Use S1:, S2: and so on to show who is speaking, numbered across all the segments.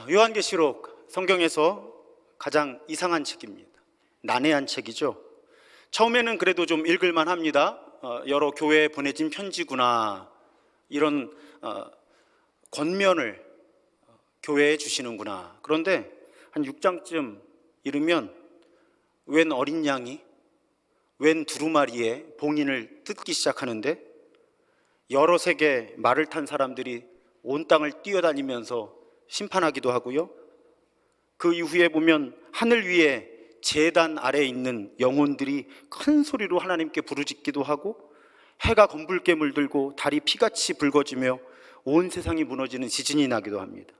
S1: 요한계시록 성경에서 가장 이상한 책입니다. 난해한 책이죠. 처음에는 그래도 좀 읽을만 합니다. 여러 교회에 보내진 편지구나, 이런 권면을 교회에 주시는구나. 그런데 한 6장쯤 이르면 웬 어린 양이 웬 두루마리에 봉인을 뜯기 시작하는데, 여러 세계 말을 탄 사람들이 온 땅을 뛰어다니면서 심판하기도 하고요, 그 이후에 보면 하늘 위에 제단 아래에 있는 영혼들이 큰 소리로 하나님께 부르짖기도 하고, 해가 검붉게 물들고 달이 피같이 붉어지며 온 세상이 무너지는 지진이 나기도 합니다.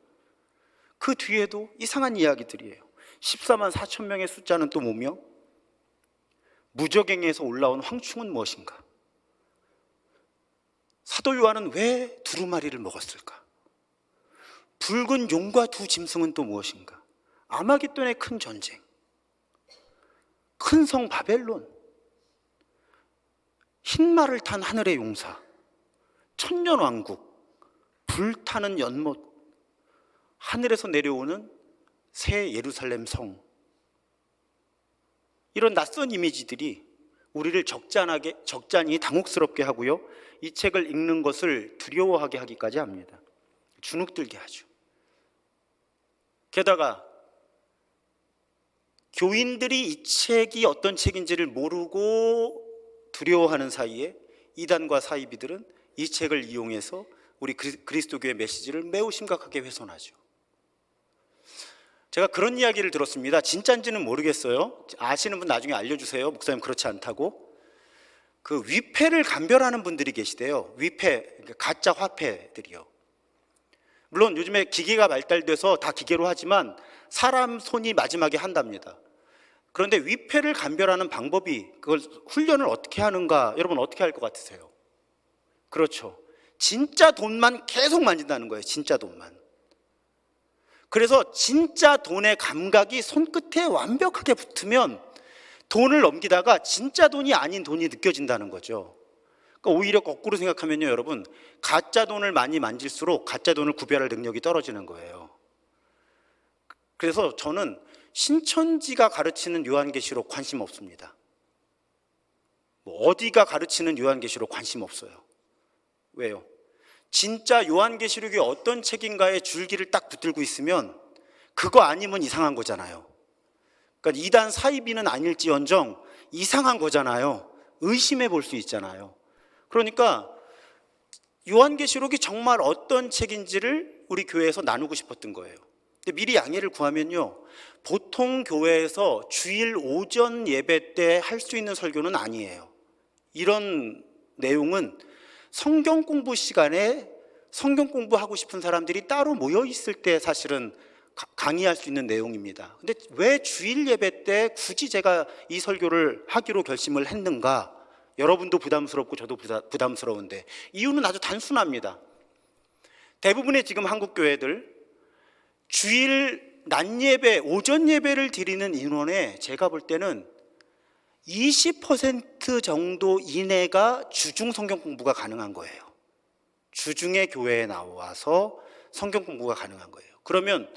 S1: 그 뒤에도 이상한 이야기들이에요. 14만 4천 명의 숫자는 또 뭐며, 무저갱에서 올라온 황충은 무엇인가, 사도 요한은 왜 두루마리를 먹었을까, 붉은 용과 두 짐승은 또 무엇인가, 아마겟돈의 큰 전쟁, 큰 성 바벨론, 흰 말을 탄 하늘의 용사, 천년왕국, 불타는 연못, 하늘에서 내려오는 새 예루살렘 성, 이런 낯선 이미지들이 우리를 적잖이 당혹스럽게 하고요, 이 책을 읽는 것을 두려워하게 하기까지 합니다. 주눅들게 하죠. 게다가 교인들이 이 책이 어떤 책인지를 모르고 두려워하는 사이에 이단과 사이비들은 이 책을 이용해서 우리 그리스도교의 메시지를 매우 심각하게 훼손하죠. 제가 그런 이야기를 들었습니다. 진짜인지는 모르겠어요. 아시는 분 나중에 알려주세요. 목사님 그렇지 않다고. 그 위패를 감별하는 분들이 계시대요. 위패, 가짜 화폐들이요. 물론 요즘에 기계가 발달돼서 다 기계로 하지만 사람 손이 마지막에 한답니다. 그런데 위패를 감별하는 방법이, 그걸 훈련을 어떻게 하는가, 여러분 어떻게 할 것 같으세요? 그렇죠. 진짜 돈만 계속 만진다는 거예요. 진짜 돈만. 그래서 진짜 돈의 감각이 손끝에 완벽하게 붙으면 돈을 넘기다가 진짜 돈이 아닌 돈이 느껴진다는 거죠. 그러니까 오히려 거꾸로 생각하면요, 여러분, 가짜 돈을 많이 만질수록 가짜 돈을 구별할 능력이 떨어지는 거예요. 그래서 저는 신천지가 가르치는 요한계시록 관심 없습니다. 어디가 가르치는 요한계시록 관심 없어요. 왜요? 진짜 요한계시록이 어떤 책인가에 줄기를 딱 붙들고 있으면 그거 아니면 이상한 거잖아요. 그러니까 이단 사이비는 아닐지언정 이상한 거잖아요. 의심해 볼 수 있잖아요. 그러니까 요한계시록이 정말 어떤 책인지를 우리 교회에서 나누고 싶었던 거예요. 근데 미리 양해를 구하면요, 보통 교회에서 주일 오전 예배 때 할 수 있는 설교는 아니에요. 이런 내용은 성경 공부 시간에 성경 공부하고 싶은 사람들이 따로 모여 있을 때 사실은 강의할 수 있는 내용입니다. 근데 왜 주일 예배 때 굳이 제가 이 설교를 하기로 결심을 했는가? 여러분도 부담스럽고 저도 부담스러운데 이유는 아주 단순합니다. 대부분의 지금 한국 교회들 주일 낮 예배, 오전 예배를 드리는 인원에 제가 볼 때는 20% 정도 이내가 주중 성경 공부가 가능한 거예요. 주중에 교회에 나와서 성경 공부가 가능한 거예요. 그러면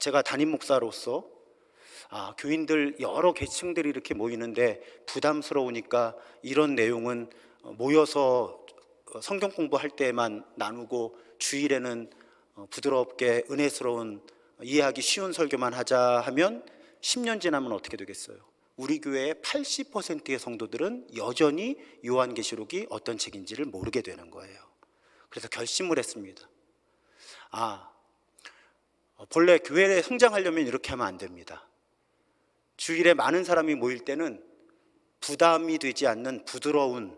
S1: 제가 담임 목사로서 교인들 여러 계층들이 이렇게 모이는데 부담스러우니까 이런 내용은 모여서 성경 공부할 때만 나누고 주일에는 부드럽게 은혜스러운 이해하기 쉬운 설교만 하자 하면 10년 지나면 어떻게 되겠어요? 우리 교회의 80%의 성도들은 여전히 요한계시록이 어떤 책인지를 모르게 되는 거예요. 그래서 결심을 했습니다. 본래 교회에 성장하려면 이렇게 하면 안 됩니다. 주일에 많은 사람이 모일 때는 부담이 되지 않는 부드러운,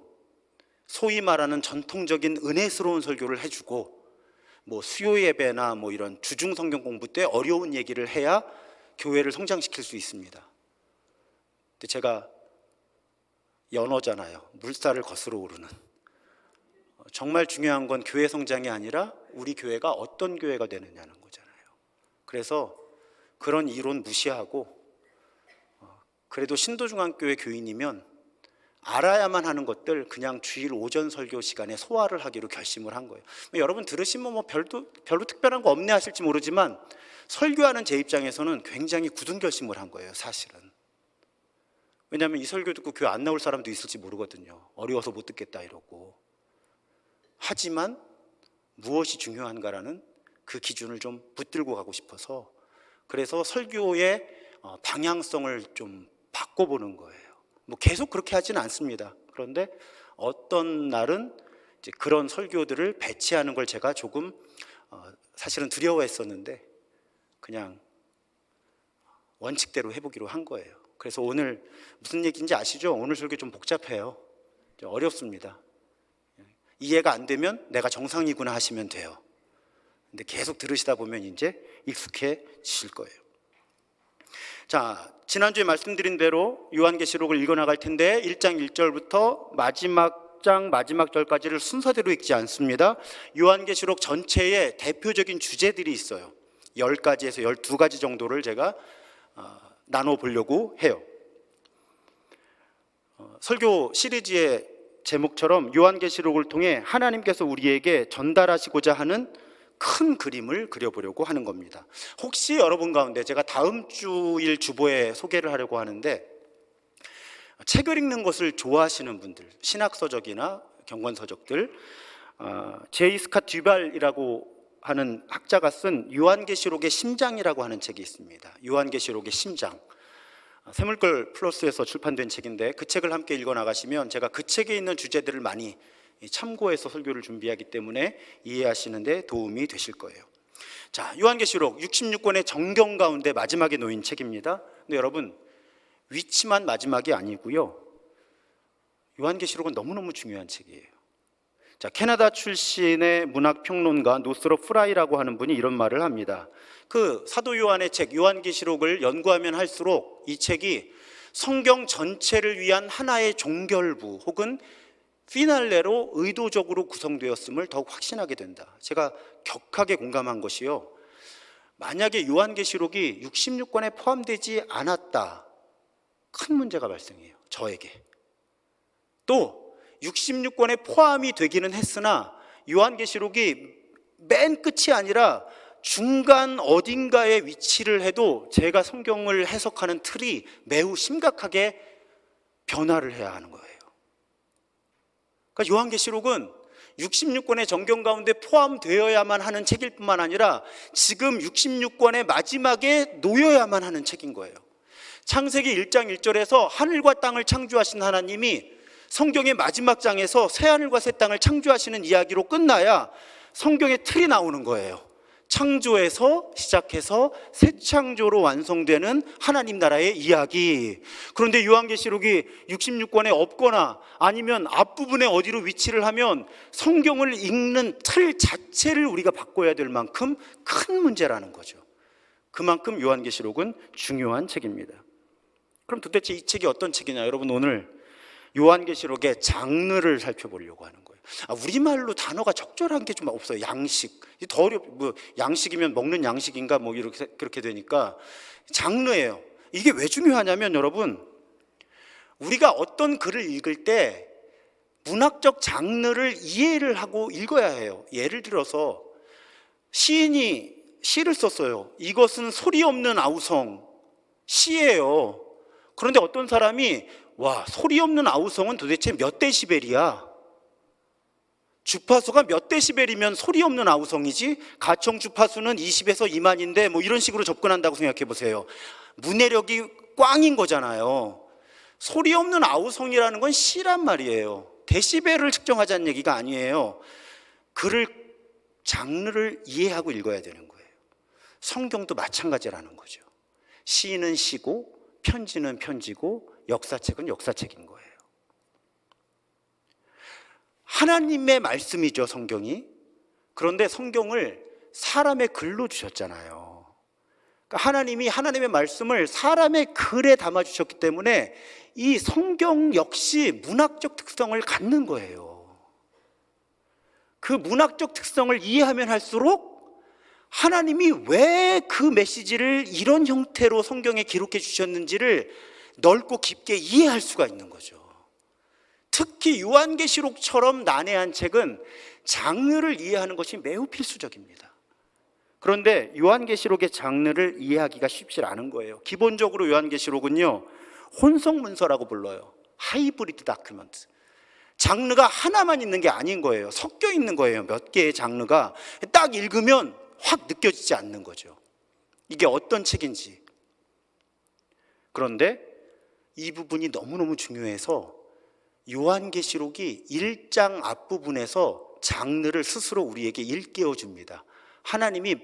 S1: 소위 말하는 전통적인 은혜스러운 설교를 해주고, 수요 예배나 이런 주중 성경 공부 때 어려운 얘기를 해야 교회를 성장시킬 수 있습니다. 근데 제가 연어잖아요. 물살을 거스러 오르는. 정말 중요한 건 교회 성장이 아니라 우리 교회가 어떤 교회가 되느냐는 거잖아요. 그래서 그런 이론 무시하고, 그래도 신도중앙교회 교인이면 알아야만 하는 것들 그냥 주일 오전 설교 시간에 소화를 하기로 결심을 한 거예요. 여러분 들으시면 뭐 별로 특별한 거 없네 하실지 모르지만 설교하는 제 입장에서는 굉장히 굳은 결심을 한 거예요, 사실은. 왜냐하면 이 설교 듣고 교회 안 나올 사람도 있을지 모르거든요. 어려워서 못 듣겠다 이러고. 하지만 무엇이 중요한가라는 그 기준을 좀 붙들고 가고 싶어서, 그래서 설교의 방향성을 좀 바꿔보는 거예요. 뭐 계속 그렇게 하지는 않습니다. 그런데 어떤 날은 이제 그런 설교들을 배치하는 걸 제가 조금 사실은 두려워했었는데 그냥 원칙대로 해보기로 한 거예요. 그래서 오늘 무슨 얘기인지 아시죠? 오늘 설교 좀 복잡해요. 좀 어렵습니다. 이해가 안 되면 내가 정상이구나 하시면 돼요. 근데 계속 들으시다 보면 이제 익숙해지실 거예요. 자, 지난주에 말씀드린 대로 요한계시록을 읽어나갈 텐데 1장 1절부터 마지막 장 마지막 절까지를 순서대로 읽지 않습니다. 요한계시록 전체에 대표적인 주제들이 있어요. 10가지에서 12가지 정도를 제가 나눠보려고 해요. 설교 시리즈의 제목처럼 요한계시록을 통해 하나님께서 우리에게 전달하시고자 하는 큰 그림을 그려보려고 하는 겁니다. 혹시 여러분 가운데 제가 다음 주일 주보에 소개를 하려고 하는데 책을 읽는 것을 좋아하시는 분들, 신학서적이나 경건서적들, 제이 스캇 듀발이라고 하는 학자가 쓴 요한계시록의 심장이라고 하는 책이 있습니다. 요한계시록의 심장, 새물글 플러스에서 출판된 책인데 그 책을 함께 읽어나가시면 제가 그 책에 있는 주제들을 많이 참고해서 설교를 준비하기 때문에 이해하시는 데 도움이 되실 거예요. 자, 요한계시록 66권의 정경 가운데 마지막에 놓인 책입니다. 근데 여러분, 위치만 마지막이 아니고요, 요한계시록은 너무너무 중요한 책이에요. 자, 캐나다 출신의 문학평론가 노스롭 프라이라고 하는 분이 이런 말을 합니다. 그 사도 요한의 책 요한계시록을 연구하면 할수록 이 책이 성경 전체를 위한 하나의 종결부 혹은 피날레로 의도적으로 구성되었음을 더욱 확신하게 된다. 제가 격하게 공감한 것이요, 만약에 요한계시록이 66권에 포함되지 않았다, 큰 문제가 발생해요, 저에게. 또 66권에 포함이 되기는 했으나 요한계시록이 맨 끝이 아니라 중간 어딘가에 위치를 해도 제가 성경을 해석하는 틀이 매우 심각하게 변화를 해야 하는 거예요. 그러니까 요한계시록은 66권의 정경 가운데 포함되어야만 하는 책일 뿐만 아니라 지금 66권의 마지막에 놓여야만 하는 책인 거예요. 창세기 1장 1절에서 하늘과 땅을 창조하신 하나님이 성경의 마지막 장에서 새하늘과 새 땅을 창조하시는 이야기로 끝나야 성경의 틀이 나오는 거예요. 창조에서 시작해서 새 창조로 완성되는 하나님 나라의 이야기. 그런데 요한계시록이 66권에 없거나 아니면 앞부분에 어디로 위치를 하면 성경을 읽는 틀 자체를 우리가 바꿔야 될 만큼 큰 문제라는 거죠. 그만큼 요한계시록은 중요한 책입니다. 그럼 도대체 이 책이 어떤 책이냐? 여러분, 오늘 요한계시록의 장르를 살펴보려고 하는 거예요. 우리말로 단어가 적절한 게 좀 없어요. 양식. 더 양식이면 먹는 양식인가 이렇게 그렇게 되니까 장르예요. 이게 왜 중요하냐면 여러분, 우리가 어떤 글을 읽을 때 문학적 장르를 이해를 하고 읽어야 해요. 예를 들어서 시인이 시를 썼어요. 이것은 소리 없는 아우성 시예요. 그런데 어떤 사람이 와, 소리 없는 아우성은 도대체 몇 데시벨이야? 주파수가 몇 데시벨이면 소리 없는 아우성이지? 가청 주파수는 20에서 2만인데 이런 식으로 접근한다고 생각해 보세요. 문해력이 꽝인 거잖아요. 소리 없는 아우성이라는 건 시란 말이에요. 데시벨을 측정하자는 얘기가 아니에요. 글을, 장르를 이해하고 읽어야 되는 거예요. 성경도 마찬가지라는 거죠. 시는 시고 편지는 편지고 역사책은 역사책인 거예요. 하나님의 말씀이죠, 성경이. 그런데 성경을 사람의 글로 주셨잖아요. 그러니까 하나님이 하나님의 말씀을 사람의 글에 담아주셨기 때문에 이 성경 역시 문학적 특성을 갖는 거예요. 그 문학적 특성을 이해하면 할수록 하나님이 왜 그 메시지를 이런 형태로 성경에 기록해 주셨는지를 넓고 깊게 이해할 수가 있는 거죠. 특히 요한계시록처럼 난해한 책은 장르를 이해하는 것이 매우 필수적입니다. 그런데 요한계시록의 장르를 이해하기가 쉽지 않은 거예요. 기본적으로 요한계시록은요, 혼성문서라고 불러요. 하이브리드 다큐멘트. 장르가 하나만 있는 게 아닌 거예요. 섞여 있는 거예요. 몇 개의 장르가 딱 읽으면 확 느껴지지 않는 거죠. 이게 어떤 책인지. 그런데 이 부분이 너무너무 중요해서 요한계시록이 1장 앞부분에서 장르를 스스로 우리에게 일깨워 줍니다. 하나님이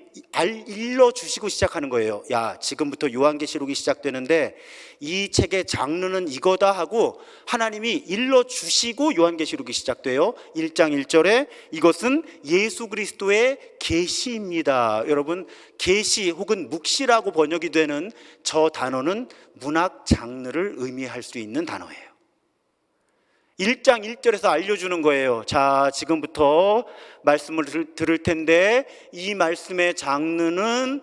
S1: 일러주시고 시작하는 거예요. 야, 지금부터 요한계시록이 시작되는데 이 책의 장르는 이거다 하고 하나님이 일러주시고 요한계시록이 시작돼요. 1장 1절에 이것은 예수 그리스도의 계시입니다. 여러분, 계시 혹은 묵시라고 번역이 되는 저 단어는 문학 장르를 의미할 수 있는 단어예요. 1장 1절에서 알려주는 거예요. 자, 지금부터 말씀을 들을 텐데 이 말씀의 장르는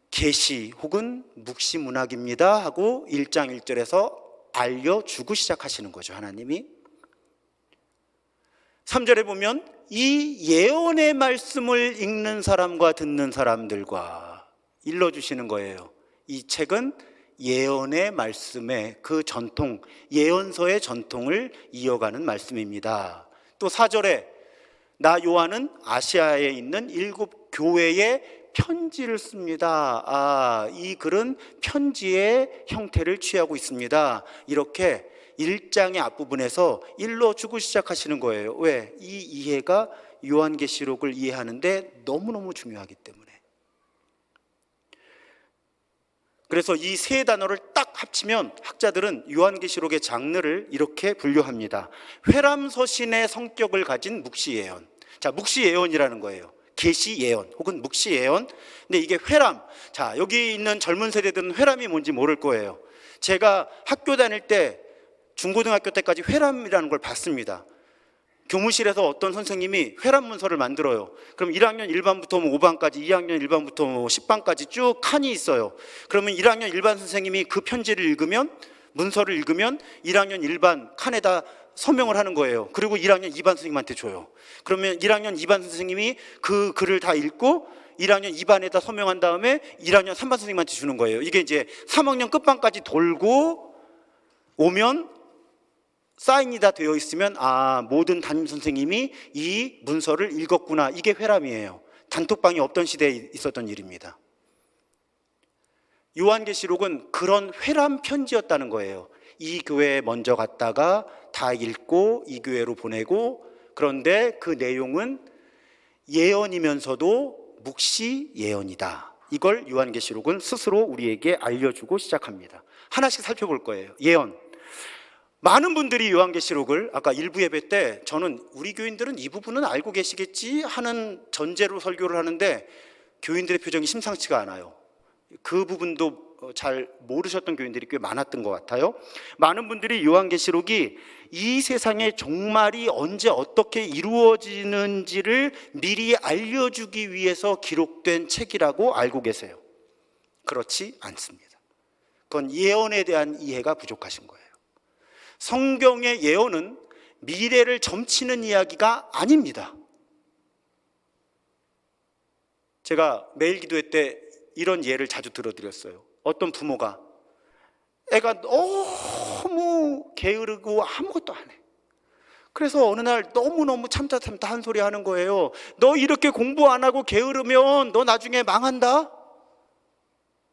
S1: 계시 혹은 묵시 문학입니다 하고 1장 1절에서 알려주고 시작하시는 거죠, 하나님이. 3절에 보면 이 예언의 말씀을 읽는 사람과 듣는 사람들과 일러주시는 거예요. 이 책은 예언의 말씀의 그 전통, 예언서의 전통을 이어가는 말씀입니다. 또 4절에 나 요한은 아시아에 있는 7 교회에 편지를 씁니다. 이 글은 편지의 형태를 취하고 있습니다. 이렇게 1장의 앞부분에서 일러주고 시작하시는 거예요. 왜? 이 이해가 요한계시록을 이해하는데 너무너무 중요하기 때문에. 그래서 이 세 단어를 딱 합치면 학자들은 요한계시록의 장르를 이렇게 분류합니다. 회람서신의 성격을 가진 묵시예언. 자, 묵시예언이라는 거예요. 계시예언 혹은 묵시예언. 근데 이게 회람. 자, 여기 있는 젊은 세대들은 회람이 뭔지 모를 거예요. 제가 학교 다닐 때 중고등학교 때까지 회람이라는 걸 봤습니다. 교무실에서 어떤 선생님이 회람 문서를 만들어요. 그럼 1학년 1반부터 5반까지, 2학년 1반부터 10반까지 쭉 칸이 있어요. 그러면 1학년 1반 선생님이 그 편지를 읽으면, 문서를 읽으면 1학년 1반 칸에다 서명을 하는 거예요. 그리고 1학년 2반 선생님한테 줘요. 그러면 1학년 2반 선생님이 그 글을 다 읽고 1학년 2반에다 서명한 다음에 1학년 3반 선생님한테 주는 거예요. 이게 이제 3학년 끝반까지 돌고 오면 사인이 다 되어 있으면 모든 담임 선생님이 이 문서를 읽었구나. 이게 회람이에요. 단톡방이 없던 시대에 있었던 일입니다. 요한계시록은 그런 회람 편지였다는 거예요. 이 교회에 먼저 갔다가 다 읽고 이 교회로 보내고, 그런데 그 내용은 예언이면서도 묵시 예언이다. 이걸 요한계시록은 스스로 우리에게 알려주고 시작합니다. 하나씩 살펴볼 거예요. 예언. 많은 분들이 요한계시록을 아까 일부 예배 때 저는 우리 교인들은 이 부분은 알고 계시겠지 하는 전제로 설교를 하는데 교인들의 표정이 심상치가 않아요. 그 부분도 잘 모르셨던 교인들이 꽤 많았던 것 같아요. 많은 분들이 요한계시록이 이 세상의 종말이 언제 어떻게 이루어지는지를 미리 알려주기 위해서 기록된 책이라고 알고 계세요. 그렇지 않습니다. 그건 예언에 대한 이해가 부족하신 거예요. 성경의 예언은 미래를 점치는 이야기가 아닙니다. 제가 매일 기도회 때 이런 예를 자주 들어드렸어요. 어떤 부모가 애가 너무 게으르고 아무것도 안 해. 그래서 어느 날 너무너무 참다 한 소리 하는 거예요. 너 이렇게 공부 안 하고 게으르면 너 나중에 망한다?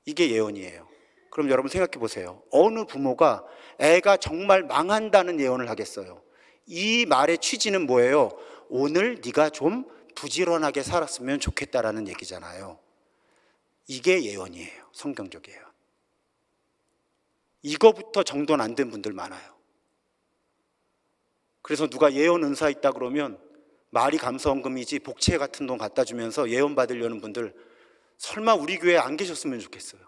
S1: 이게 예언이에요. 그럼 여러분 생각해 보세요. 어느 부모가 애가 정말 망한다는 예언을 하겠어요? 이 말의 취지는 뭐예요? 오늘 네가 좀 부지런하게 살았으면 좋겠다라는 얘기잖아요. 이게 예언이에요. 성경적 예언. 이거부터 정돈 안 된 분들 많아요. 그래서 누가 예언 은사 있다 그러면 말이 감사원금이지 복채 같은 돈 갖다 주면서 예언 받으려는 분들 설마 우리 교회에 안 계셨으면 좋겠어요.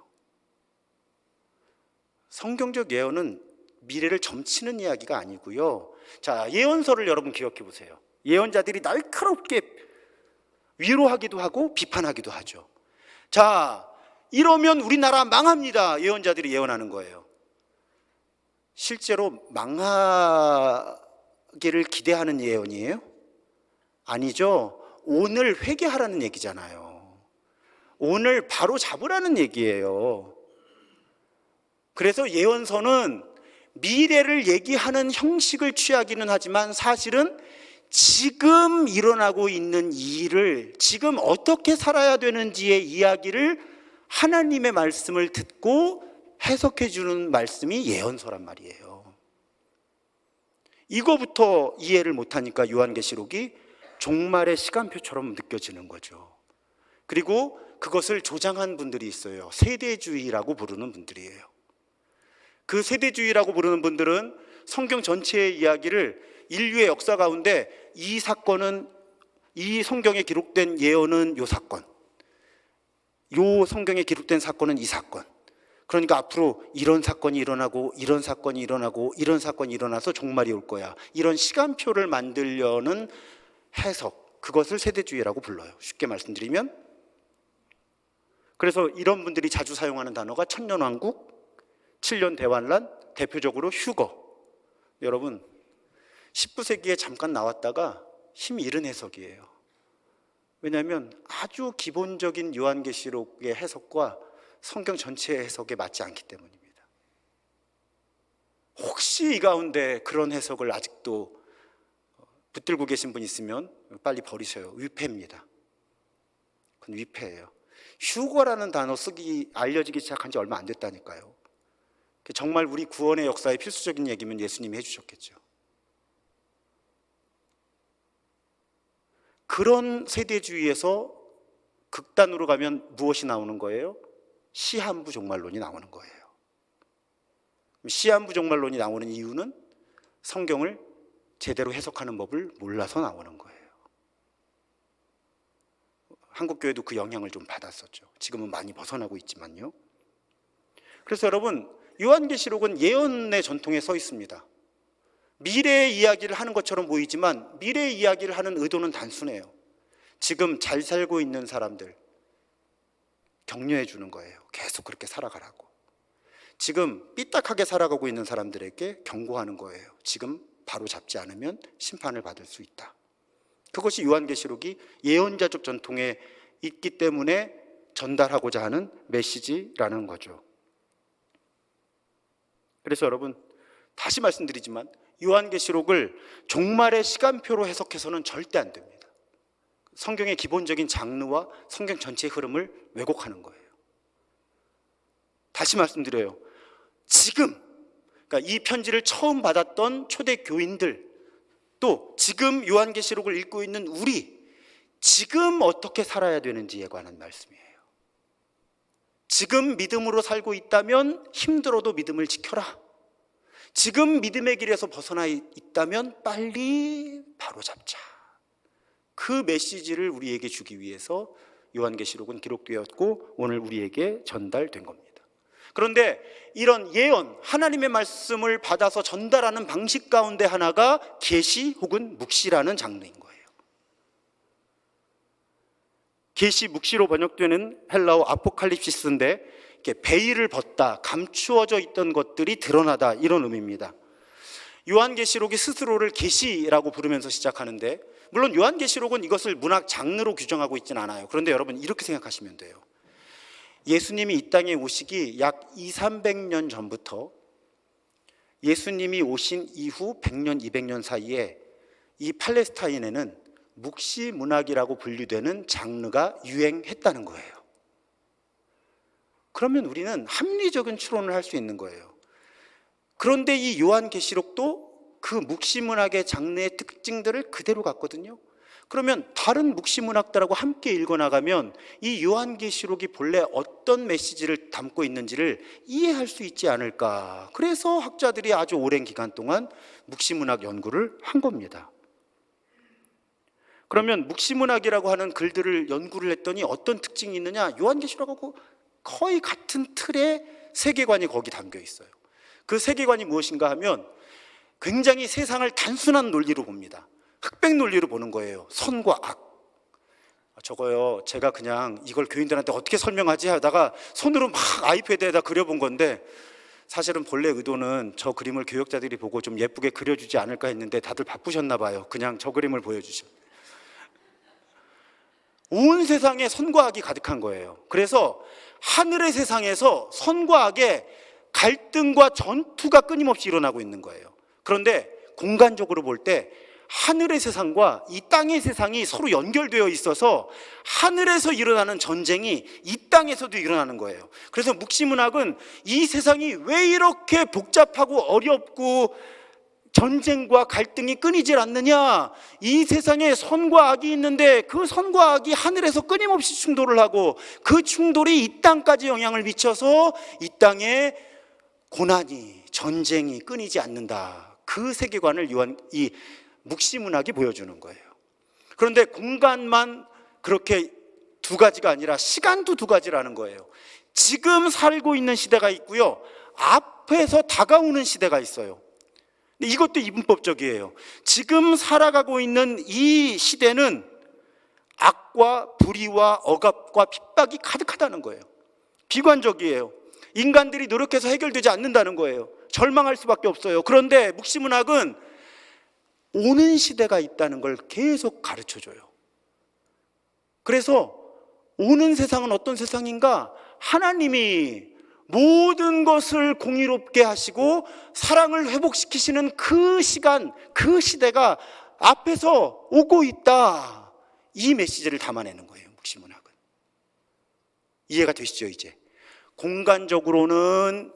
S1: 성경적 예언은 미래를 점치는 이야기가 아니고요. 자, 예언서를 여러분 기억해 보세요. 예언자들이 날카롭게 위로하기도 하고 비판하기도 하죠. 자, 이러면 우리나라 망합니다. 예언자들이 예언하는 거예요. 실제로 망하는 회개하기를 기대하는 예언이에요? 아니죠. 오늘 회개하라는 얘기잖아요. 오늘 바로 잡으라는 얘기예요. 그래서 예언서는 미래를 얘기하는 형식을 취하기는 하지만 사실은 지금 일어나고 있는 일을, 지금 어떻게 살아야 되는지의 이야기를 하나님의 말씀을 듣고 해석해 주는 말씀이 예언서란 말이에요. 이거부터 이해를 못하니까 요한계시록이 종말의 시간표처럼 느껴지는 거죠. 그리고 그것을 조장한 분들이 있어요. 세대주의라고 부르는 분들이에요. 그 세대주의라고 부르는 분들은 성경 전체의 이야기를 인류의 역사 가운데 이 사건은, 이 성경에 기록된 예언은 요 사건, 요 성경에 기록된 사건은 이 사건, 그러니까 앞으로 이런 사건이 일어나고 이런 사건이 일어나고 이런 사건이 일어나서 종말이 올 거야, 이런 시간표를 만들려는 해석, 그것을 세대주의라고 불러요. 쉽게 말씀드리면. 그래서 이런 분들이 자주 사용하는 단어가 천년왕국, 7년 대환란, 대표적으로 휴거. 여러분 19세기에 잠깐 나왔다가 힘 잃은 해석이에요. 왜냐하면 아주 기본적인 요한계시록의 해석과 성경 전체의 해석에 맞지 않기 때문입니다. 혹시 이 가운데 그런 해석을 아직도 붙들고 계신 분 있으면 빨리 버리세요. 위패입니다. 그건 위패예요. 휴거라는 단어 알려지기 시작한 지 얼마 안 됐다니까요. 정말 우리 구원의 역사의 필수적인 얘기면 예수님이 해주셨겠죠. 그런 세대주의에서 극단으로 가면 무엇이 나오는 거예요? 시한부 종말론이 나오는 거예요. 시한부 종말론이 나오는 이유는 성경을 제대로 해석하는 법을 몰라서 나오는 거예요. 한국교회도 그 영향을 좀 받았었죠. 지금은 많이 벗어나고 있지만요. 그래서 여러분, 요한계시록은 예언의 전통에 서 있습니다. 미래의 이야기를 하는 것처럼 보이지만 미래의 이야기를 하는 의도는 단순해요. 지금 잘 살고 있는 사람들 격려해 주는 거예요. 계속 그렇게 살아가라고. 지금 삐딱하게 살아가고 있는 사람들에게 경고하는 거예요. 지금 바로 잡지 않으면 심판을 받을 수 있다. 그것이 요한계시록이 예언자적 전통에 있기 때문에 전달하고자 하는 메시지라는 거죠. 그래서 여러분, 다시 말씀드리지만 요한계시록을 종말의 시간표로 해석해서는 절대 안 됩니다. 성경의 기본적인 장르와 성경 전체의 흐름을 왜곡하는 거예요. 다시 말씀드려요. 지금, 그러니까 이 편지를 처음 받았던 초대 교인들, 또 지금 요한계시록을 읽고 있는 우리, 지금 어떻게 살아야 되는지에 관한 말씀이에요. 지금 믿음으로 살고 있다면 힘들어도 믿음을 지켜라. 지금 믿음의 길에서 벗어나 있다면 빨리 바로잡자. 그 메시지를 우리에게 주기 위해서 요한계시록은 기록되었고 오늘 우리에게 전달된 겁니다. 그런데 이런 예언, 하나님의 말씀을 받아서 전달하는 방식 가운데 하나가 계시 혹은 묵시라는 장르인 거예요. 계시, 묵시로 번역되는 헬라어 아포칼립시스인데 이렇게 베일을 벗다, 감추어져 있던 것들이 드러나다, 이런 의미입니다. 요한계시록이 스스로를 계시라고 부르면서 시작하는데, 물론 요한계시록은 이것을 문학 장르로 규정하고 있지는 않아요. 그런데 여러분 이렇게 생각하시면 돼요. 예수님이 이 땅에 오시기 약 200~300년 전부터 예수님이 오신 이후 100년, 200년 사이에 이 팔레스타인에는 묵시 문학이라고 분류되는 장르가 유행했다는 거예요. 그러면 우리는 합리적인 추론을 할 수 있는 거예요. 그런데 이 요한계시록도 그 묵시 문학의 장르의 특징들을 그대로 갖거든요. 그러면 다른 묵시 문학들하고 함께 읽어나가면 이 요한계시록이 본래 어떤 메시지를 담고 있는지를 이해할 수 있지 않을까. 그래서 학자들이 아주 오랜 기간 동안 묵시 문학 연구를 한 겁니다. 그러면 묵시문학이라고 하는 글들을 연구를 했더니 어떤 특징이 있느냐? 요한계시록하고 거의 같은 틀의 세계관이 거기 담겨 있어요. 그 세계관이 무엇인가 하면 굉장히 세상을 단순한 논리로 봅니다. 흑백 논리로 보는 거예요. 선과 악. 저거요, 제가 그냥 이걸 교인들한테 어떻게 설명하지 하다가 손으로 막 아이패드에다 그려본 건데 사실은 본래 의도는 저 그림을 교역자들이 보고 좀 예쁘게 그려주지 않을까 했는데 다들 바쁘셨나 봐요. 그냥 저 그림을 보여주셔. 온 세상에 선과 악이 가득한 거예요. 그래서 하늘의 세상에서 선과 악의 갈등과 전투가 끊임없이 일어나고 있는 거예요. 그런데 공간적으로 볼 때 하늘의 세상과 이 땅의 세상이 서로 연결되어 있어서 하늘에서 일어나는 전쟁이 이 땅에서도 일어나는 거예요. 그래서 묵시문학은 이 세상이 왜 이렇게 복잡하고 어렵고 전쟁과 갈등이 끊이질 않느냐, 이 세상에 선과 악이 있는데 그 선과 악이 하늘에서 끊임없이 충돌을 하고 그 충돌이 이 땅까지 영향을 미쳐서 이 땅에 고난이, 전쟁이 끊이지 않는다. 그 세계관을 이 묵시문학이 보여주는 거예요. 그런데 공간만 그렇게 두 가지가 아니라 시간도 두 가지라는 거예요. 지금 살고 있는 시대가 있고요, 앞에서 다가오는 시대가 있어요. 근데 이것도 이분법적이에요. 지금 살아가고 있는 이 시대는 악과 불의와 억압과 핍박이 가득하다는 거예요. 비관적이에요. 인간들이 노력해서 해결되지 않는다는 거예요. 절망할 수밖에 없어요. 그런데 묵시문학은 오는 시대가 있다는 걸 계속 가르쳐줘요. 그래서 오는 세상은 어떤 세상인가? 하나님이 모든 것을 공의롭게 하시고 사랑을 회복시키시는 그 시간, 그 시대가 앞에서 오고 있다. 이 메시지를 담아내는 거예요, 묵시문학은. 이해가 되시죠, 이제? 공간적으로는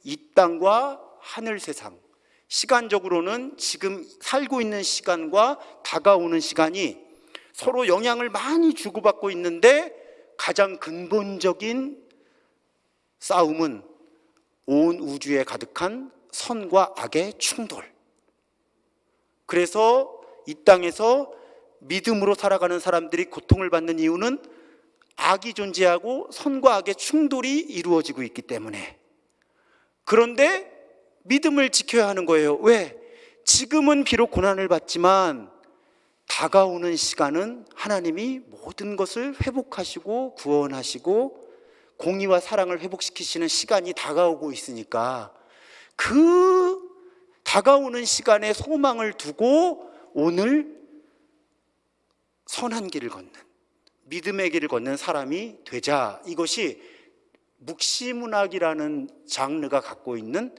S1: 이 땅과 하늘 세상, 시간적으로는 지금 살고 있는 시간과 다가오는 시간이 서로 영향을 많이 주고받고 있는데 가장 근본적인 싸움은 온 우주에 가득한 선과 악의 충돌. 그래서 이 땅에서 믿음으로 살아가는 사람들이 고통을 받는 이유는 악이 존재하고 선과 악의 충돌이 이루어지고 있기 때문에. 그런데 믿음을 지켜야 하는 거예요. 왜? 지금은 비록 고난을 받지만 다가오는 시간은 하나님이 모든 것을 회복하시고 구원하시고 공의와 사랑을 회복시키시는 시간이 다가오고 있으니까 그 다가오는 시간에 소망을 두고 오늘 선한 길을 걷는, 믿음의 길을 걷는 사람이 되자. 이것이 묵시문학이라는 장르가 갖고 있는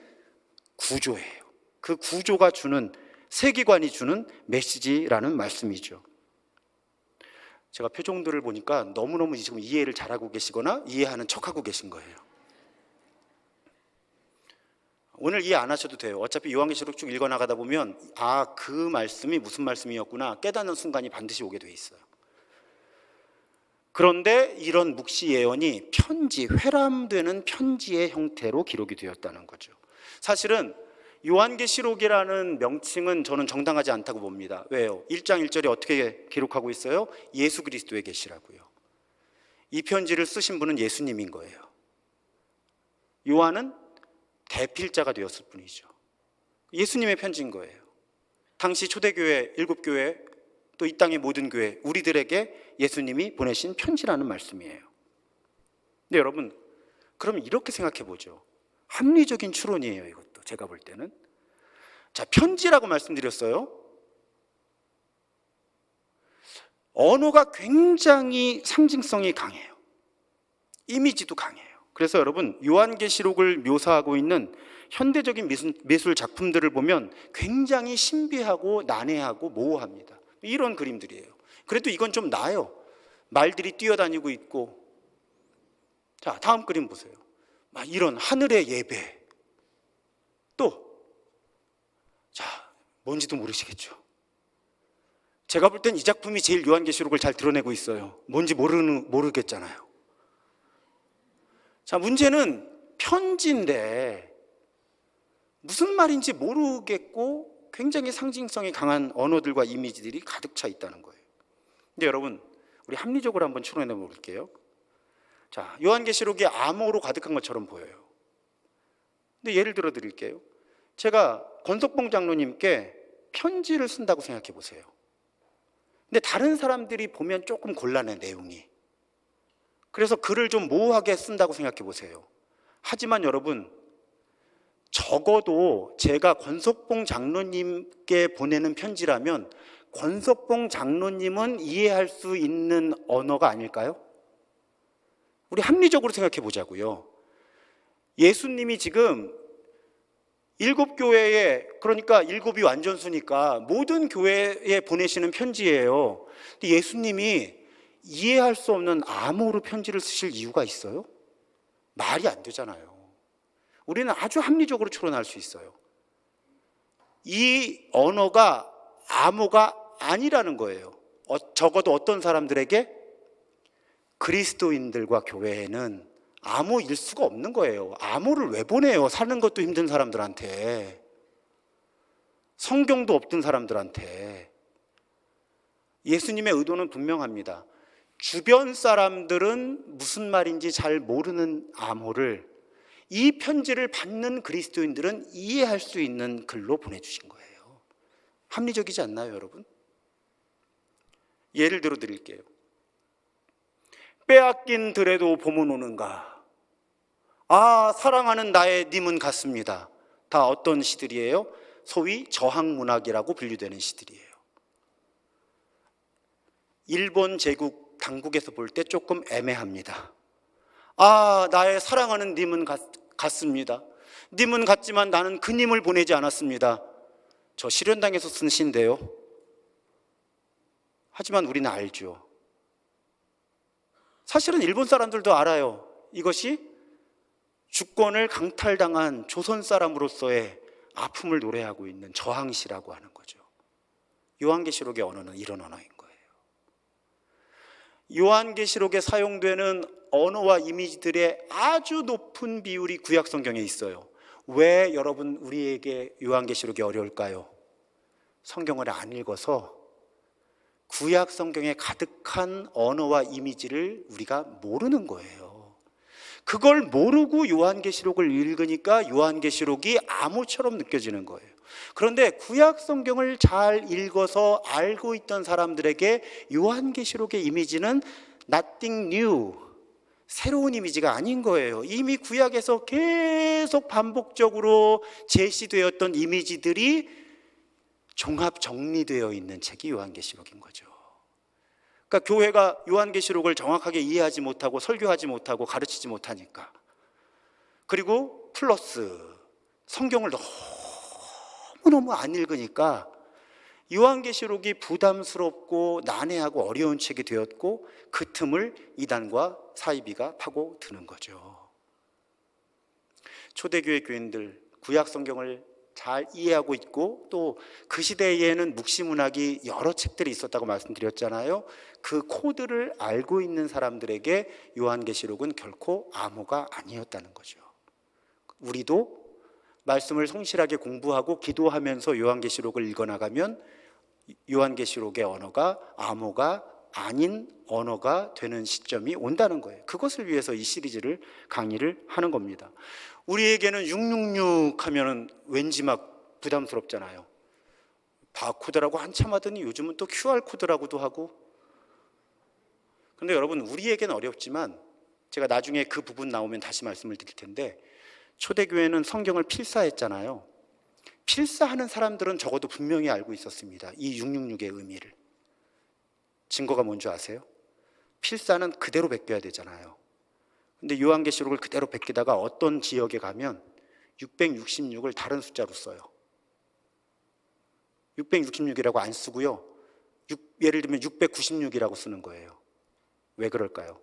S1: 구조예요. 그 구조가 주는, 세계관이 주는 메시지라는 말씀이죠. 제가 표정들을 보니까 너무너무 지금 이해를 잘하고 계시거나 이해하는 척하고 계신 거예요. 오늘 이해 안 하셔도 돼요. 어차피 요한계시록 쭉 읽어나가다 보면 그 말씀이 무슨 말씀이었구나 깨닫는 순간이 반드시 오게 돼 있어요. 그런데 이런 묵시 예언이 편지, 회람되는 편지의 형태로 기록이 되었다는 거죠. 사실은 요한계시록이라는 명칭은 저는 정당하지 않다고 봅니다. 왜요? 1장 1절에 어떻게 기록하고 있어요? 예수 그리스도의 계시라고요. 이 편지를 쓰신 분은 예수님인 거예요. 요한은 대필자가 되었을 뿐이죠. 예수님의 편지인 거예요. 당시 초대교회, 일곱교회, 또 이 땅의 모든 교회, 우리들에게 예수님이 보내신 편지라는 말씀이에요. 근데 여러분, 그럼 이렇게 생각해 보죠. 합리적인 추론이에요, 이것도. 제가 볼 때는. 자, 편지라고 말씀드렸어요. 언어가 굉장히 상징성이 강해요. 이미지도 강해요. 그래서 여러분, 요한계시록을 묘사하고 있는 현대적인 미술 작품들을 보면 굉장히 신비하고 난해하고 모호합니다. 이런 그림들이에요. 그래도 이건 좀 나아요. 말들이 뛰어다니고 있고. 자, 다음 그림 보세요. 이런 하늘의 예배. 또, 자, 뭔지도 모르시겠죠. 제가 볼 땐 이 작품이 제일 요한계시록을 잘 드러내고 있어요. 뭔지 모르겠잖아요. 자, 문제는 편지인데 무슨 말인지 모르겠고 굉장히 상징성이 강한 언어들과 이미지들이 가득 차 있다는 거예요. 근데 여러분, 우리 합리적으로 한번 추론해 볼게요. 자, 요한계시록이 암호로 가득한 것처럼 보여요. 근데 예를 들어 드릴게요. 제가 권석봉 장로님께 편지를 쓴다고 생각해 보세요. 근데 다른 사람들이 보면 조금 곤란해, 내용이. 그래서 글을 좀 모호하게 쓴다고 생각해 보세요. 하지만 여러분, 적어도 제가 권석봉 장로님께 보내는 편지라면 권석봉 장로님은 이해할 수 있는 언어가 아닐까요? 우리 합리적으로 생각해 보자고요. 예수님이 지금 7교회에, 그러니까 7이 완전수니까 모든 교회에 보내시는 편지예요. 근데 예수님이 이해할 수 없는 암호로 편지를 쓰실 이유가 있어요? 말이 안 되잖아요. 우리는 아주 합리적으로 추론할 수 있어요. 이 언어가 암호가 아니라는 거예요. 적어도 어떤 사람들에게? 그리스도인들과 교회에는 암호일 수가 없는 거예요. 암호를 왜 보내요? 사는 것도 힘든 사람들한테, 성경도 없던 사람들한테. 예수님의 의도는 분명합니다. 주변 사람들은 무슨 말인지 잘 모르는 암호를 이 편지를 받는 그리스도인들은 이해할 수 있는 글로 보내주신 거예요. 합리적이지 않나요, 여러분? 예를 들어 드릴게요. 빼앗긴 들에도 봄은 오는가. 아, 사랑하는 나의 님은 같습니다. 다 어떤 시들이에요? 소위 저항문학이라고 분류되는 시들이에요. 일본 제국 당국에서 볼 때 조금 애매합니다. 아, 나의 사랑하는 님은 같습니다. 님은 같지만 나는 그 님을 보내지 않았습니다. 저 실현당에서 쓴 시인데요. 하지만 우리는 알죠. 사실은 일본 사람들도 알아요. 이것이 주권을 강탈당한 조선 사람으로서의 아픔을 노래하고 있는 저항시라고 하는 거죠. 요한계시록의 언어는 이런 언어인 거예요. 요한계시록에 사용되는 언어와 이미지들의 아주 높은 비율이 구약성경에 있어요. 왜 여러분 우리에게 요한계시록이 어려울까요? 성경을 안 읽어서 구약성경에 가득한 언어와 이미지를 우리가 모르는 거예요. 그걸 모르고 요한계시록을 읽으니까 요한계시록이 암호처럼 느껴지는 거예요. 그런데 구약성경을 잘 읽어서 알고 있던 사람들에게 요한계시록의 이미지는 nothing new, 새로운 이미지가 아닌 거예요. 이미 구약에서 계속 반복적으로 제시되었던 이미지들이 종합 정리되어 있는 책이 요한계시록인 거죠. 그러니까 교회가 요한계시록을 정확하게 이해하지 못하고 설교하지 못하고 가르치지 못하니까, 그리고 플러스 성경을 너무너무 안 읽으니까 요한계시록이 부담스럽고 난해하고 어려운 책이 되었고, 그 틈을 이단과 사이비가 파고드는 거죠. 초대교회 교인들 구약 성경을 잘 이해하고 있고, 또 그 시대에는 묵시문학이 여러 책들이 있었다고 말씀드렸잖아요. 그 코드를 알고 있는 사람들에게 요한계시록은 결코 암호가 아니었다는 거죠. 우리도 말씀을 성실하게 공부하고 기도하면서 요한계시록을 읽어나가면 요한계시록의 언어가 암호가 아닌 언어가 되는 시점이 온다는 거예요. 그것을 위해서 이 시리즈를 강의를 하는 겁니다. 우리에게는 666 하면은 왠지 막 부담스럽잖아요. 바코드라고 한참 하더니 요즘은 또 QR코드라고도 하고. 그런데 여러분, 우리에게는 어렵지만 제가 나중에 그 부분 나오면 다시 말씀을 드릴 텐데, 초대교회는 성경을 필사했잖아요. 필사하는 사람들은 적어도 분명히 알고 있었습니다. 이 666의 의미를. 증거가 뭔지 아세요? 필사는 그대로 베껴야 되잖아요. 근데 요한계시록을 그대로 베끼다가 어떤 지역에 가면 666을 다른 숫자로 써요. 666이라고 안 쓰고요, 예를 들면 696이라고 쓰는 거예요. 왜 그럴까요?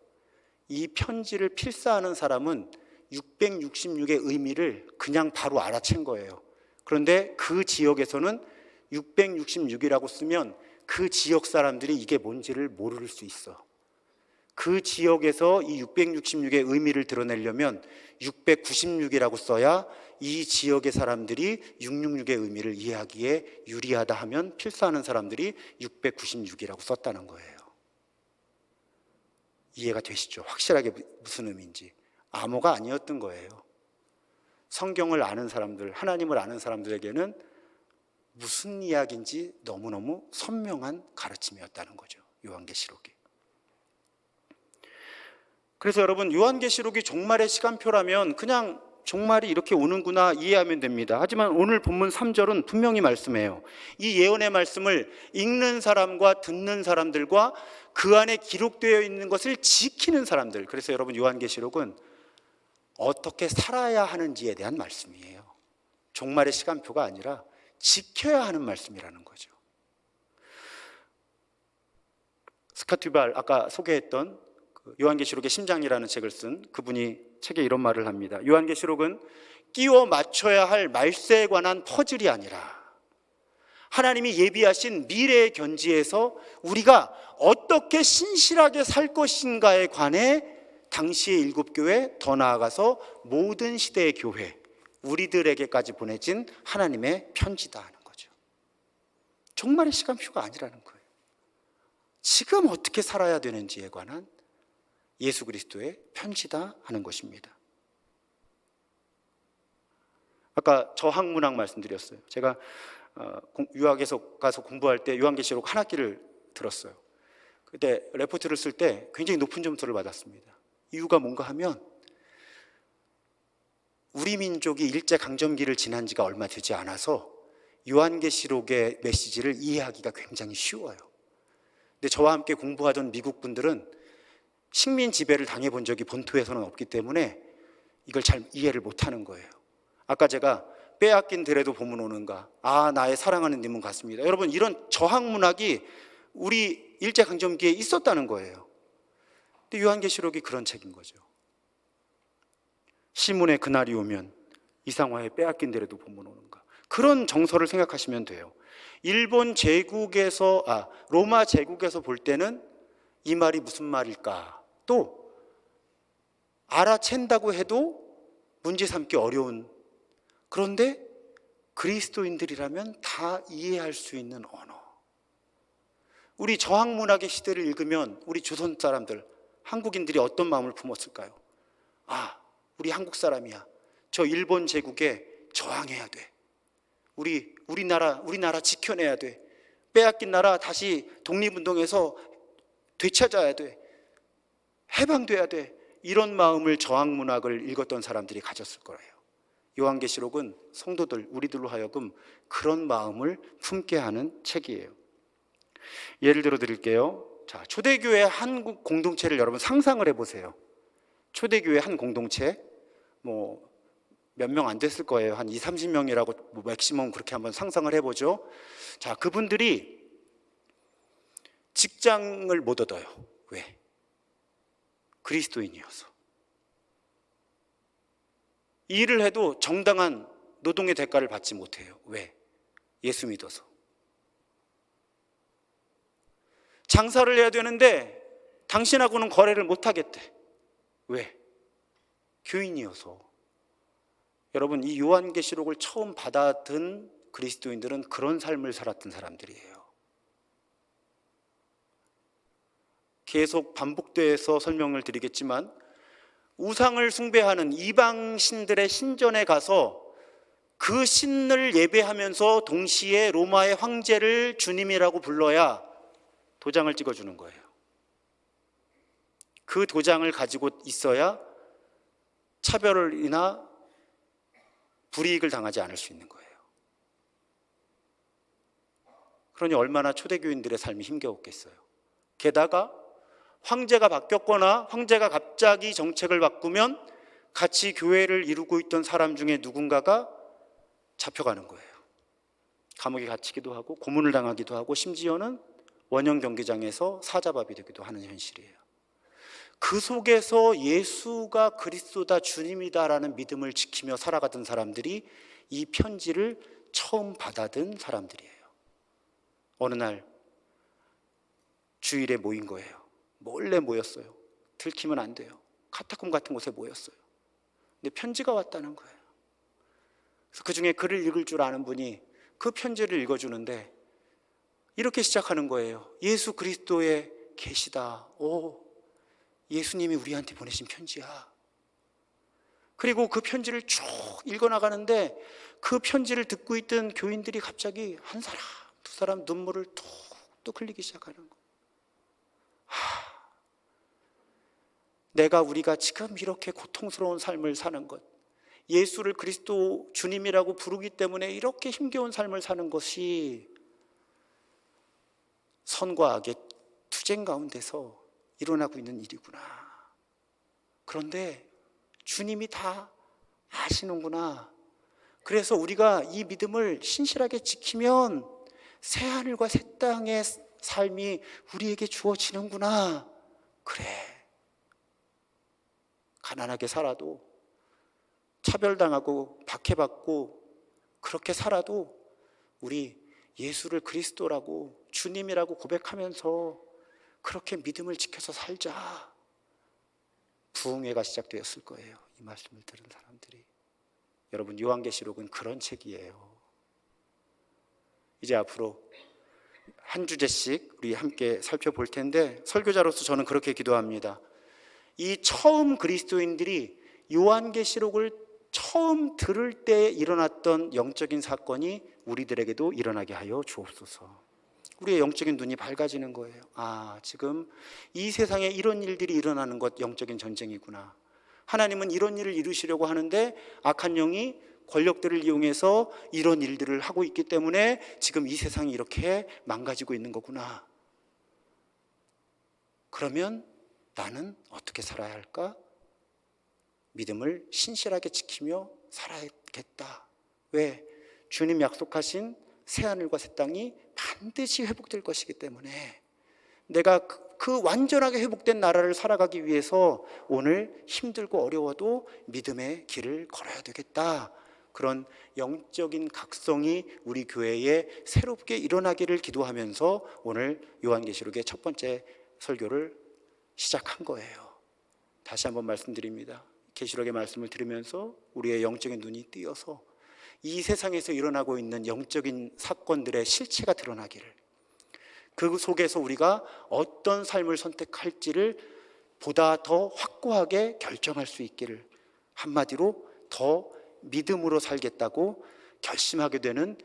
S1: 이 편지를 필사하는 사람은 666의 의미를 그냥 바로 알아챈 거예요. 그런데 그 지역에서는 666이라고 쓰면 그 지역 사람들이 이게 뭔지를 모를 수 있어. 그 지역에서 이 666의 의미를 드러내려면 696이라고 써야 이 지역의 사람들이 666의 의미를 이해하기에 유리하다 하면 필사하는 사람들이 696이라고 썼다는 거예요. 이해가 되시죠? 확실하게 무슨 의미인지. 암호가 아니었던 거예요. 성경을 아는 사람들, 하나님을 아는 사람들에게는 무슨 이야기인지 너무너무 선명한 가르침이었다는 거죠, 요한계시록이. 그래서 여러분, 요한계시록이 종말의 시간표라면 그냥 종말이 이렇게 오는구나 이해하면 됩니다. 하지만 오늘 본문 3절은 분명히 말씀해요. 이 예언의 말씀을 읽는 사람과 듣는 사람들과 그 안에 기록되어 있는 것을 지키는 사람들, 그래서 여러분 요한계시록은 어떻게 살아야 하는지에 대한 말씀이에요. 종말의 시간표가 아니라 지켜야 하는 말씀이라는 거죠. 스캇 듀발, 아까 소개했던 요한계시록의 심장이라는 책을 쓴 그분이 책에 이런 말을 합니다. 요한계시록은 끼워 맞춰야 할 말세에 관한 퍼즐이 아니라 하나님이 예비하신 미래의 견지에서 우리가 어떻게 신실하게 살 것인가에 관해 당시의 일곱 교회, 더 나아가서 모든 시대의 교회, 우리들에게까지 보내진 하나님의 편지다 하는 거죠. 종말의 시간표가 아니라는 거예요. 지금 어떻게 살아야 되는지에 관한 예수 그리스도의 편지다 하는 것입니다. 아까 저항문학 말씀드렸어요. 제가 유학에서 가서 공부할 때 요한계시록 한 학기를 들었어요. 그때 레포트를 쓸 때 굉장히 높은 점수를 받았습니다. 이유가 뭔가 하면 우리 민족이 일제강점기를 지난 지가 얼마 되지 않아서 요한계시록의 메시지를 이해하기가 굉장히 쉬워요. 근데 저와 함께 공부하던 미국 분들은 식민 지배를 당해본 적이 본토에서는 없기 때문에 이걸 잘 이해를 못하는 거예요. 아까 제가 빼앗긴 들에도 봄은 오는가, 아 나의 사랑하는 님은 같습니다. 여러분, 이런 저항 문학이 우리 일제강점기에 있었다는 거예요. 근데 요한계시록이 그런 책인 거죠. 시문의 그날이 오면 이상화의 빼앗긴 들에도 봄은 오는가, 그런 정서를 생각하시면 돼요. 로마 제국에서 볼 때는 이 말이 무슨 말일까, 또 알아챈다고 해도 문제 삼기 어려운, 그런데 그리스도인들이라면 다 이해할 수 있는 언어. 우리 저항문학의 시대를 읽으면 우리 조선 사람들, 한국인들이 어떤 마음을 품었을까요? 아, 우리 한국 사람이야, 저 일본 제국에 저항해야 돼, 우리나라 지켜내야 돼, 빼앗긴 나라 다시 독립운동에서 되찾아야 돼, 해방돼야 돼, 이런 마음을 저항문학을 읽었던 사람들이 가졌을 거예요. 요한계시록은 성도들, 우리들로 하여금 그런 마음을 품게 하는 책이에요. 예를 들어 드릴게요. 자, 초대교회 한 공동체를 여러분 상상을 해보세요. 초대교회 한 공동체, 몇 명 안 됐을 거예요. 한 20, 30명이라고 맥시멈 그렇게 한번 상상을 해보죠. 자, 그분들이 직장을 못 얻어요. 왜? 그리스도인이어서. 일을 해도 정당한 노동의 대가를 받지 못해요. 왜? 예수 믿어서. 장사를 해야 되는데 당신하고는 거래를 못 하겠대. 왜? 교인이어서. 여러분, 이 요한계시록을 처음 받아든 그리스도인들은 그런 삶을 살았던 사람들이에요. 계속 반복돼서 설명을 드리겠지만, 우상을 숭배하는 이방 신들의 신전에 가서 그 신을 예배하면서 동시에 로마의 황제를 주님이라고 불러야 도장을 찍어주는 거예요. 그 도장을 가지고 있어야 차별이나 불이익을 당하지 않을 수 있는 거예요. 그러니 얼마나 초대교인들의 삶이 힘겨웠겠어요. 게다가 황제가 바뀌었거나 황제가 갑자기 정책을 바꾸면 같이 교회를 이루고 있던 사람 중에 누군가가 잡혀가는 거예요. 감옥에 갇히기도 하고 고문을 당하기도 하고 심지어는 원형 경기장에서 사자밥이 되기도 하는 현실이에요. 그 속에서 예수가 그리스도다, 주님이다라는 믿음을 지키며 살아가던 사람들이 이 편지를 처음 받아든 사람들이에요. 어느 날 주일에 모인 거예요. 몰래 모였어요. 들키면 안 돼요. 카타콤 같은 곳에 모였어요. 근데 편지가 왔다는 거예요. 그래서 그 중에 글을 읽을 줄 아는 분이 그 편지를 읽어주는데 이렇게 시작하는 거예요. 예수 그리스도의 계시다. 오, 예수님이 우리한테 보내신 편지야. 그리고 그 편지를 쭉 읽어나가는데 그 편지를 듣고 있던 교인들이 갑자기 한 사람, 두 사람 눈물을 뚝뚝 흘리기 시작하는 거예요. 우리가 지금 이렇게 고통스러운 삶을 사는 것, 예수를 그리스도 주님이라고 부르기 때문에 이렇게 힘겨운 삶을 사는 것이 선과 악의 투쟁 가운데서 일어나고 있는 일이구나. 그런데 주님이 다 아시는구나. 그래서 우리가 이 믿음을 신실하게 지키면 새하늘과 새 땅의 삶이 우리에게 주어지는구나. 그래. 가난하게 살아도, 차별당하고 박해받고 그렇게 살아도 우리 예수를 그리스도라고 주님이라고 고백하면서 그렇게 믿음을 지켜서 살자. 부흥회가 시작되었을 거예요. 이 말씀을 들은 사람들이. 여러분, 요한계시록은 그런 책이에요. 이제 앞으로 한 주제씩 우리 함께 살펴볼 텐데, 설교자로서 저는 그렇게 기도합니다. 이 처음 그리스도인들이 요한계시록을 처음 들을 때 일어났던 영적인 사건이 우리들에게도 일어나게 하여 주옵소서. 우리의 영적인 눈이 밝아지는 거예요. 아, 지금 이 세상에 이런 일들이 일어나는 것 영적인 전쟁이구나. 하나님은 이런 일을 이루시려고 하는데 악한 영이 권력들을 이용해서 이런 일들을 하고 있기 때문에 지금 이 세상이 이렇게 망가지고 있는 거구나. 그러면 나는 어떻게 살아야 할까? 믿음을 신실하게 지키며 살아야겠다. 왜? 주님 약속하신 새하늘과 새 땅이 반드시 회복될 것이기 때문에 내가 그 완전하게 회복된 나라를 살아가기 위해서 오늘 힘들고 어려워도 믿음의 길을 걸어야 되겠다. 그런 영적인 각성이 우리 교회에 새롭게 일어나기를 기도하면서 오늘 요한계시록의 첫 번째 설교를 시작한 거예요. 다시 한번 말씀드립니다. 계시록의 말씀을 들으면서 우리의 영적인 눈이 띄어서 이 세상에서 일어나고 있는 영적인 사건들의 실체가 드러나기를, 그 속에서 우리가 어떤 삶을 선택할지를 보다 더 확고하게 결정할 수 있기를, 한마디로 더 믿음으로 살겠다고 결심하게 되는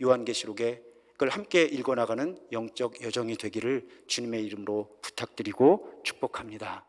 S1: 요한계시록의 그걸 함께 읽어나가는 영적 여정이 되기를 주님의 이름으로 부탁드리고 축복합니다.